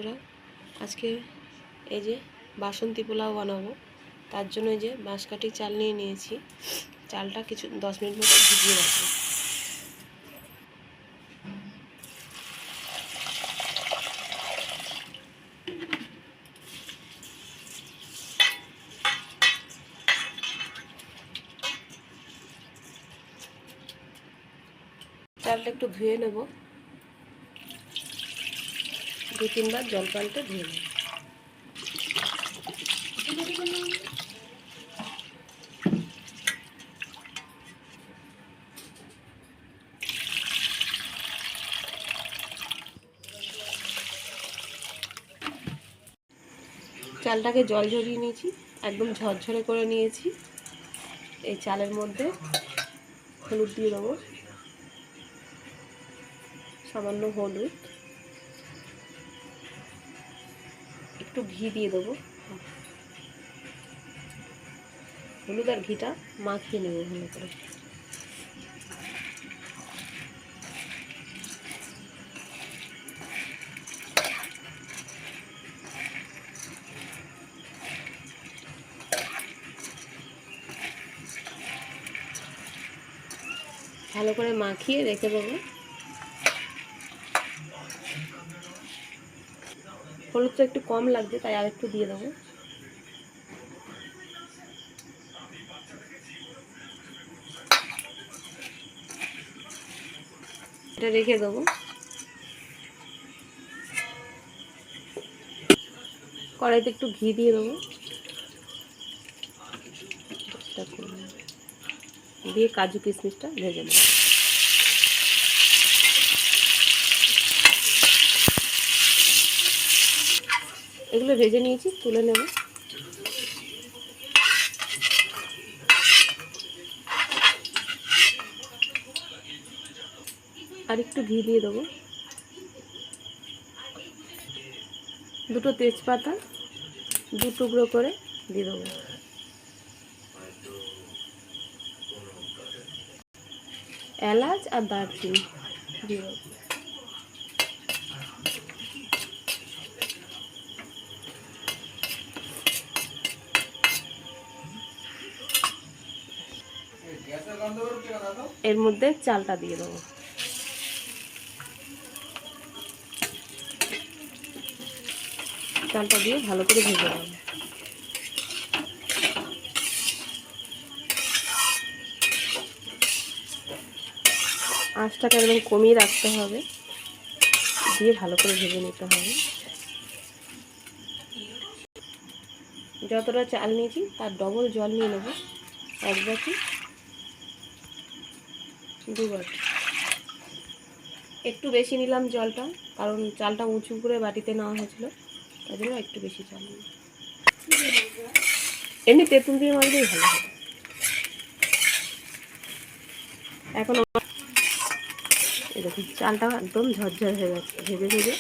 বন্ধুরা, আজকে এই যে বাসন্তী পোলাও বানাবো। তার জন্য এই যে বাঁশকাঠি চাল নিয়ে নিয়েছি। চালটা কিছু 10 মিনিট মতো ভিজিয়ে রাখবো। চালটা একটু ধুয়ে নেব, 2-3 বার জল পাল্টে ধুয়ে নেব। চালটাকে জল ঝরিয়ে নিয়েছি, একদম ঝরঝরে করে নিয়েছি। এই চালের মধ্যে হলুদ দিয়ে দেবো, সামান্য হলুদ, একটু ঘি দিয়ে দেবো। হলুদ আর ঘিটা মাখিয়ে নেব ভালো করে। ভালো করে মাখিয়ে রেখে দেবো। হলুদটা একটু কম লাগবে, তাই আর একটু দিয়ে দেবো। এটা রেখে দেবো। কড়াইতে একটু ঘি দিয়ে দেবো, দিয়ে কাজু কিশমিশটা ভেজে নেব। এগুলো ভেজে নিয়েছি, তুলে নেব। আর একটু ঘি দিয়ে দেবো, 2টো তেজপাতা 2 টুকরো করে দিয়ে দেবো। এলাচ আর দারচিনি দিয়ে দেবো। এর মধ্যে চালটা দিয়ে দেবো। চালটা দিয়ে ভালো করে ভেজে নেব। আঁচটাকে একদম কমিয়ে রাখতে হবে, দিয়ে ভালো করে ভেজে নিতে হবে। যতটা চাল নিয়েছি তার ডবল জল নিয়ে নেব, 1 বাটি 2 বাটি। একটু বেশি নিলাম জলটা, কারণ চালটা উঁচু করে বাটিতে নেওয়া হয়েছিল, তাই জন্য একটু বেশি চাল নিলাম। এমনি তেঁতুল দিয়ে মাছলেই ভালো হবে। এখন দেখুন চালটা একদম ঝরঝর হয়ে গেছে। ভেজে ভেজে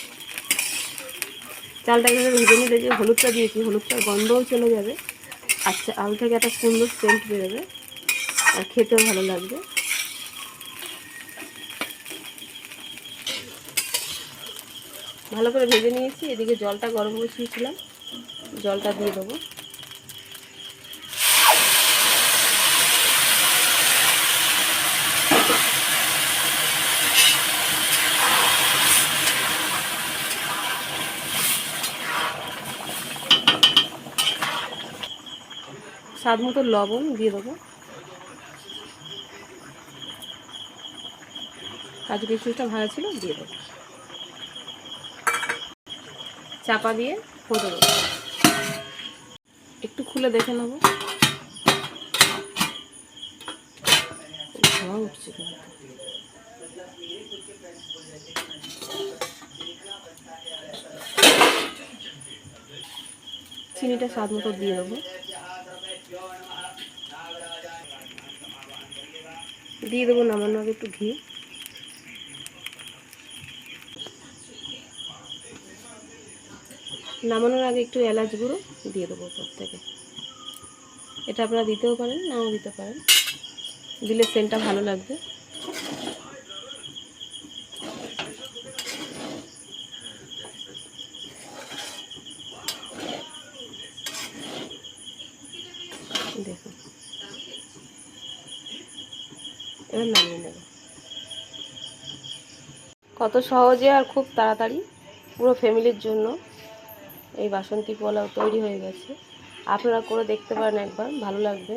চালটা এভাবে ভেজে নিলে যে হলুদটা দিয়েছি, হলুদটার গন্ধও চলে যাবে, আর চাল থেকে একটা সুন্দর সেন্ট বেরোবে, আর খেতেও ভালো লাগবে। ভালো করে ভেজে নিয়েছি। এদিকে জলটা গরম বসিয়েছিলাম, জলটা দিয়ে দেবো। স্বাদ মতো লবণ দিয়ে দেবো। কাজু কিশমিশটা ভাজা ছিল, দিয়ে দেবো। চাপা দিয়ে ফুটে দেবো। একটু খুলে দেখে নেবো। ধোঁয়া উঠছে, চিনিটা স্বাদ মতো দিয়ে দেবো। দিয়ে দেবো নামানোর আগে একটু ঘি। নামানোর আগে একটু এলাচ গুঁড়ো দিয়ে দেবো উপর থেকে। এটা আপনারা দিতেও পারেন, নাও দিতে পারেন, দিলে সেন্টটা ভালো লাগবে। দেখুন, এবার নামিয়ে নেব। কত সহজে আর খুব তাড়াতাড়ি পুরো ফ্যামিলির জন্য এই বাসন্তী পোলাও তৈরি হয়ে গেছে। আপনারা করে দেখতে পারেন একবার, ভালো লাগবে।